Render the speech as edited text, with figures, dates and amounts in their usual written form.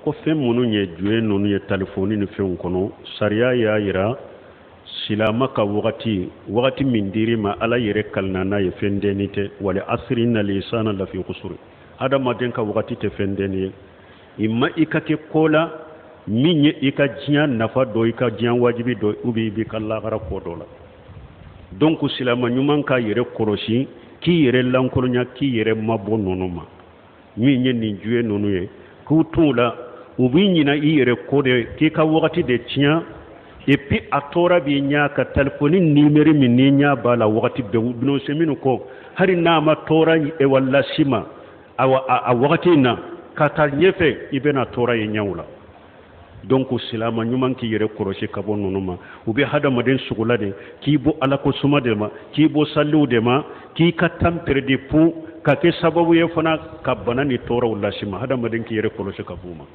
ko fɛn minnu ye juye ninnu ye telefoni ni fɛnw kɔnɔ sariya y'a yira silama ka wagati min dir'i ma ala yɛrɛ kalina n'a ye fɛn denni tɛ wali asiri innal insana lafi khusur hadamaden ka wagati tɛ fɛn denni ye imma i ka kɛ ko la min ye i ka diɲɛ nafa dɔ i ka diɲɛ wajibi dɔ ou bien i b'i ka lahara ko dɔ la donc silama ɲuman ka yɛrɛ kɔlɔsi k'i yɛrɛ lankolonya k'i yɛrɛ mabɔ ninnu ma min ye nin juye ninnu ye k'u t'u la u b'i ɲina i yɛrɛ ko de k'i ka wagati de tiɲɛ et puis a tɔɔra b'i ɲa ka telefoni numéro min n'i ɲa b'a la wagati bɛɛ bin'o se minnu kɔ hali n'a ma tɔɔra wa lasi ma a wagati in na ka taa ɲɛfɛ i bɛna tɔɔra ye ɲɛw la donc silama ɲuman k'i yɛrɛ kɔlɔsi ka bɔ ninnu ma u bɛ hadamaden sugula de k'i bɔ ala ko suma de ma k'i bɔ saliw de ma k'i ka tan perdi pour ka kɛ sababu ye fana ka bana ni tɔɔrɔw lasi ma hadamaden k'i yɛrɛ kɔlɔsi ka bɔ u ma